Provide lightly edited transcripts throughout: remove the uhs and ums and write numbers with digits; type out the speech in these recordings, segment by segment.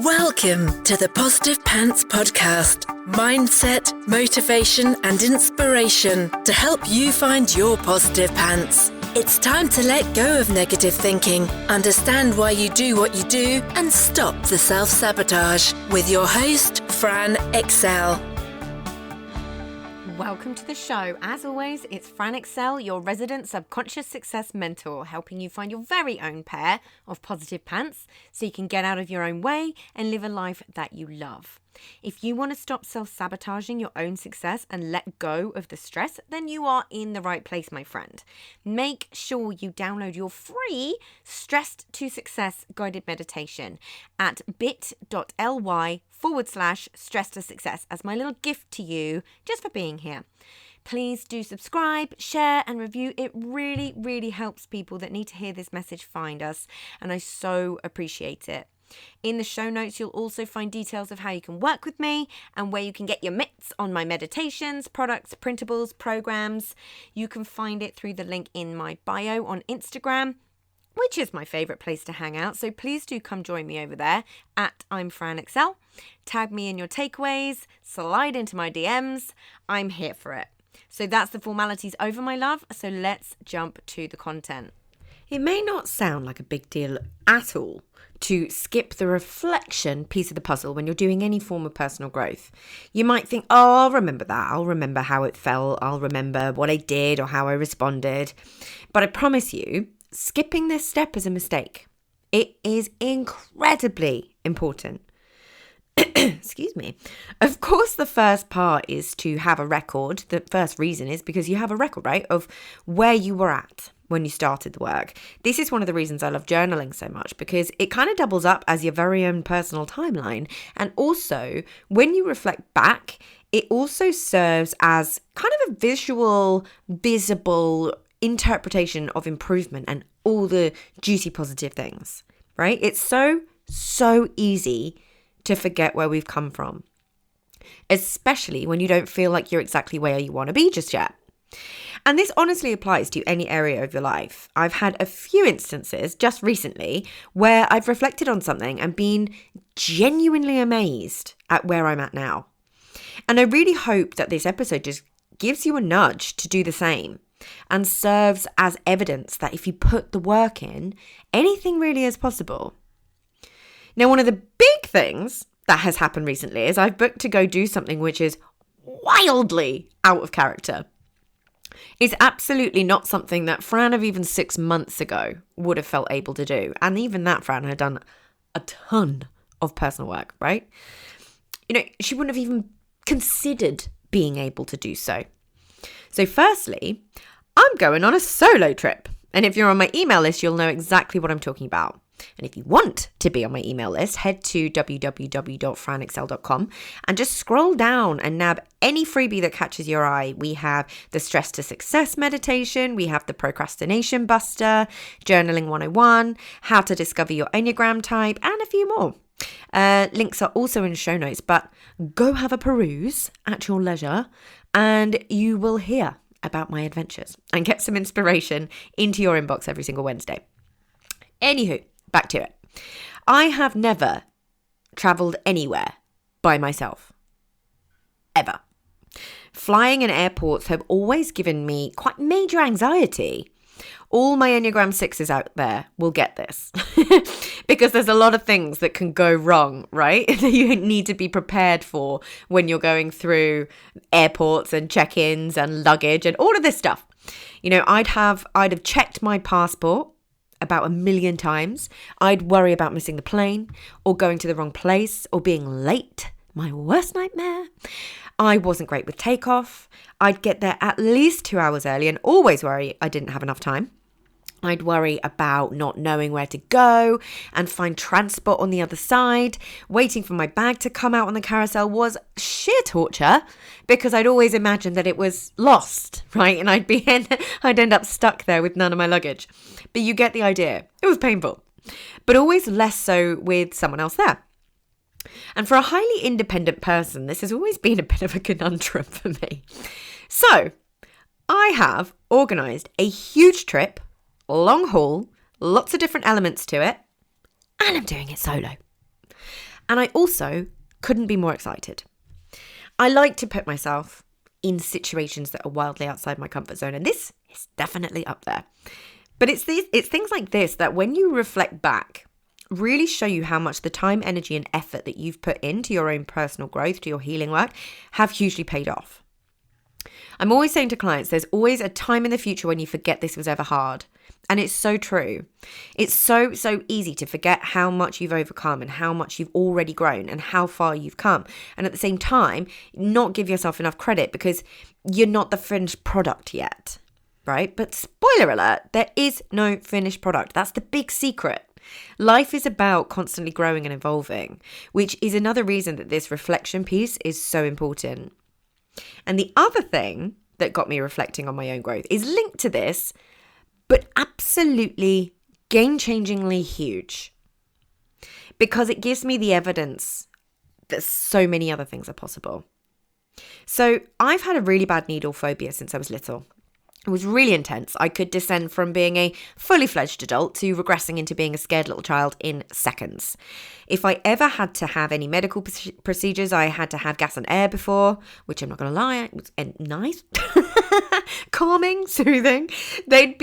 Welcome to the Positive Pants Podcast. Mindset, motivation and inspiration to help you find your positive pants. It's time to let go of negative thinking, understand why you do what you do and stop the self-sabotage with your host, Fran Excel. Welcome to the show. As always, it's Fran Excel, your resident subconscious success mentor, helping you find your very own pair of positive pants so you can get out of your own way and live a life that you love. If you want to stop self-sabotaging your own success and let go of the stress, then you are in the right place, my friend. Make sure you download your free Stressed to Success guided meditation at bit.ly/stress to success as my little gift to you just for being here. Please do subscribe, share and review. It really, really helps people that need to hear this message find us, and I so appreciate it. In the show notes, you'll also find details of how you can work with me and where you can get your mitts on my meditations, products, printables, programs. You can find it through the link in my bio on Instagram, which is my favorite place to hang out. So please do come join me over there at I'm Fran Excel. Tag me in your takeaways, slide into my DMs. I'm here for it. So that's the formalities over, my love. So let's jump to the content. It may not sound like a big deal at all to skip the reflection piece of the puzzle when you're doing any form of personal growth. You might think, oh, I'll remember that. I'll remember how it felt. I'll remember what I did or how I responded. But I promise you, skipping this step is a mistake. It is incredibly important. Excuse me. Of course, the first part is to have a record. The first reason is because you have a record, right, of where you were at when you started the work. This is one of the reasons I love journaling so much, because it kind of doubles up as your very own personal timeline. And also, when you reflect back, it also serves as kind of a visual, visible interpretation of improvement and all the juicy positive things, right? It's so easy to forget where we've come from, especially when you don't feel like you're exactly where you want to be just yet. And this honestly applies to any area of your life. I've had a few instances just recently where I've reflected on something and been genuinely amazed at where I'm at now. And I really hope that this episode just gives you a nudge to do the same and serves as evidence that if you put the work in, anything really is possible. Now, one of the big things that has happened recently is I've booked to go do something which is wildly out of character. It's absolutely not something that Fran of even 6 months ago would have felt able to do. And even that Fran had done a ton of personal work, right? You know, she wouldn't have even considered being able to do so. So firstly, I'm going on a solo trip. And if you're on my email list, you'll know exactly what I'm talking about. And if you want to be on my email list, head to www.franexcel.com and just scroll down and nab any freebie that catches your eye. We have the Stress to Success meditation, we have the Procrastination Buster, Journaling 101, How to Discover Your Enneagram Type, and a few more. Links are also in the show notes, but go have a peruse at your leisure and you will hear about my adventures and get some inspiration into your inbox every single Wednesday. Anywho, back to it. I have never travelled anywhere by myself. Ever. Flying and airports have always given me quite major anxiety. All my Enneagram 6s out there will get this because there's a lot of things that can go wrong, right? That you need to be prepared for when you're going through airports and check-ins and luggage and all of this stuff. You know, I'd have checked my passport about 1 million times. I'd worry about missing the plane or going to the wrong place or being late. My worst nightmare. I wasn't great with takeoff. I'd get there at least 2 hours early and always worry I didn't have enough time. I'd worry about not knowing where to go and find transport on the other side. Waiting for my bag to come out on the carousel was sheer torture because I'd always imagined that it was lost, right? And I'd end up stuck there with none of my luggage. But you get the idea. It was painful, but always less so with someone else there. And for a highly independent person, this has always been a bit of a conundrum for me. So I have organised a huge trip, long haul, lots of different elements to it, and I'm doing it solo. And I also couldn't be more excited. I like to put myself in situations that are wildly outside my comfort zone, and this is definitely up there. But it's things like this that when you reflect back, really show you how much the time, energy, and effort that you've put into your own personal growth, to your healing work, have hugely paid off. I'm always saying to clients, there's always a time in the future when you forget this was ever hard. And it's so true. It's so easy to forget how much you've overcome and how much you've already grown and how far you've come. And at the same time, not give yourself enough credit because you're not the finished product yet, right? But spoiler alert, there is no finished product. That's the big secret. Life is about constantly growing and evolving, which is another reason that this reflection piece is so important. And the other thing that got me reflecting on my own growth is linked to this, but absolutely game-changingly huge, because it gives me the evidence that so many other things are possible. So I've had a really bad needle phobia since I was little. It was really intense. I could descend from being a fully fledged adult to regressing into being a scared little child in seconds. If I ever had to have any medical procedures, I had to have gas and air before, which I'm not going to lie, it was nice, calming, soothing. They'd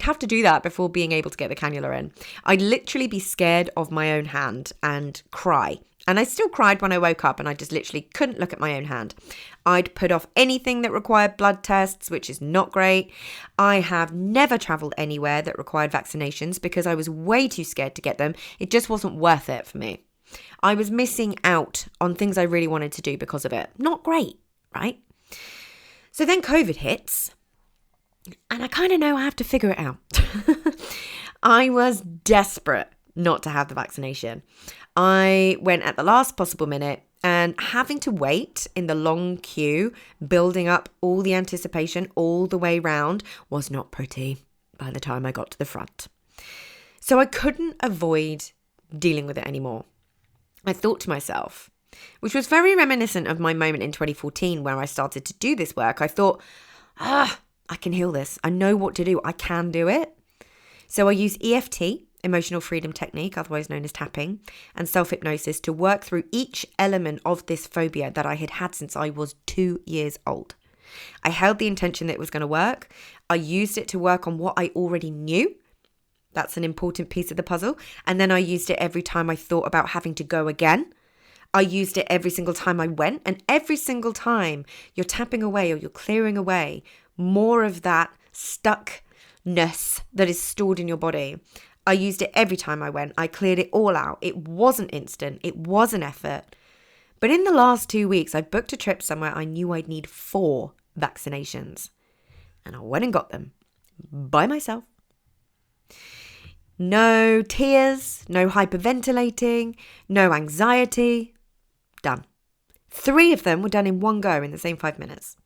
have to do that before being able to get the cannula in. I'd literally be scared of my own hand and cry. And I still cried when I woke up, and I just literally couldn't look at my own hand. I'd put off anything that required blood tests, which is not great. I have never travelled anywhere that required vaccinations because I was way too scared to get them. It just wasn't worth it for me. I was missing out on things I really wanted to do because of it. Not great, right? So then COVID hits, and I kind of know I have to figure it out. I was desperate not to have the vaccination. I went at the last possible minute, and having to wait in the long queue, building up all the anticipation all the way round, was not pretty by the time I got to the front. So I couldn't avoid dealing with it anymore. I thought to myself, which was very reminiscent of my moment in 2014 where I started to do this work. I thought, I can heal this. I know what to do. I can do it. So I used EFT, emotional freedom technique, otherwise known as tapping, and self-hypnosis to work through each element of this phobia that I had had since I was 2 years old. I held the intention that it was going to work. I used it to work on what I already knew. That's an important piece of the puzzle. And then I used it every time I thought about having to go again. I used it every single time I went, and every single time you're tapping away or you're clearing away more of that stuckness that is stored in your body. I used it every time I went. I cleared it all out. It wasn't instant. It was an effort. But in the last 2 weeks, I booked a trip somewhere I knew I'd need 4 vaccinations. And I went and got them by myself. No tears, no hyperventilating, no anxiety. Done. 3 of them were done in one go in the same 5 minutes.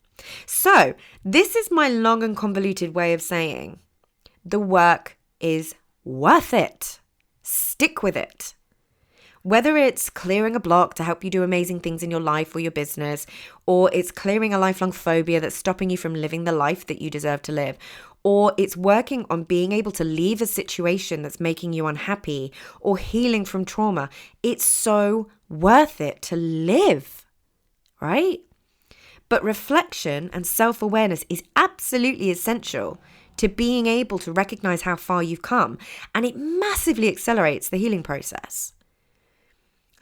So this is my long and convoluted way of saying the work is worth it. Stick with it. Whether it's clearing a block to help you do amazing things in your life or your business, or it's clearing a lifelong phobia that's stopping you from living the life that you deserve to live, or it's working on being able to leave a situation that's making you unhappy, or healing from trauma, it's so worth it to live, right? But reflection and self-awareness is absolutely essential to being able to recognize how far you've come, and it massively accelerates the healing process.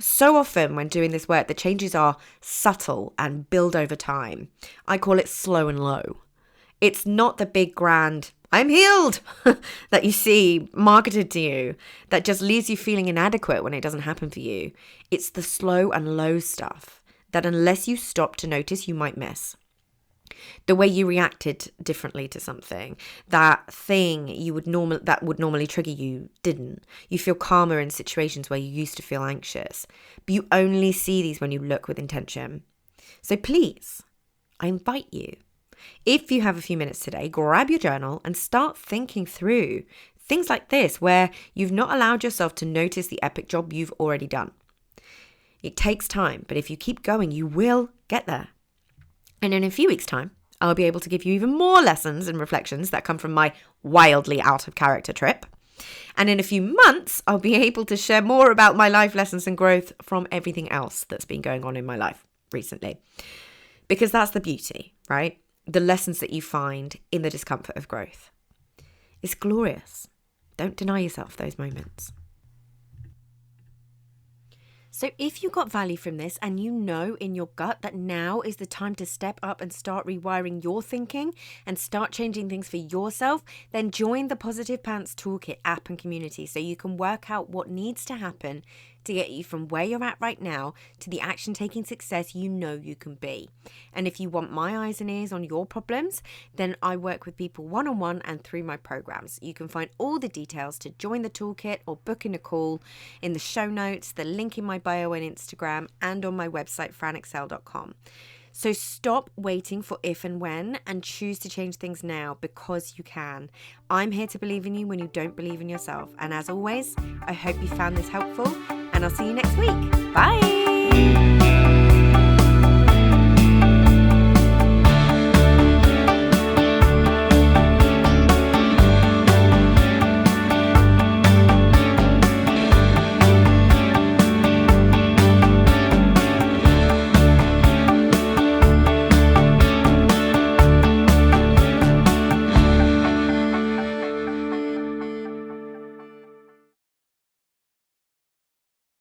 So often when doing this work, the changes are subtle and build over time. I call it slow and low. It's not the big grand, I'm healed, that you see marketed to you, that just leaves you feeling inadequate when it doesn't happen for you. It's the slow and low stuff that unless you stop to notice, you might miss. The way you reacted differently to something, that thing that would normally trigger you didn't. You feel calmer in situations where you used to feel anxious, but you only see these when you look with intention. So please, I invite you, if you have a few minutes today, grab your journal and start thinking through things like this where you've not allowed yourself to notice the epic job you've already done. It takes time, but if you keep going, you will get there. And in a few weeks' time, I'll be able to give you even more lessons and reflections that come from my wildly out of character trip. And in a few months, I'll be able to share more about my life lessons and growth from everything else that's been going on in my life recently. Because that's the beauty, right? The lessons that you find in the discomfort of growth. It's glorious. Don't deny yourself those moments. So if you got value from this and you know in your gut that now is the time to step up and start rewiring your thinking and start changing things for yourself, then join the Positive Pants Toolkit app and community so you can work out what needs to happen to get you from where you're at right now to the action-taking success you know you can be. And if you want my eyes and ears on your problems, then I work with people one-on-one and through my programs. You can find all the details to join the toolkit or book in a call in the show notes, the link in my bio on Instagram, and on my website, franexcel.com. So stop waiting for if and when and choose to change things now because you can. I'm here to believe in you when you don't believe in yourself. And as always, I hope you found this helpful and I'll see you next week. Bye.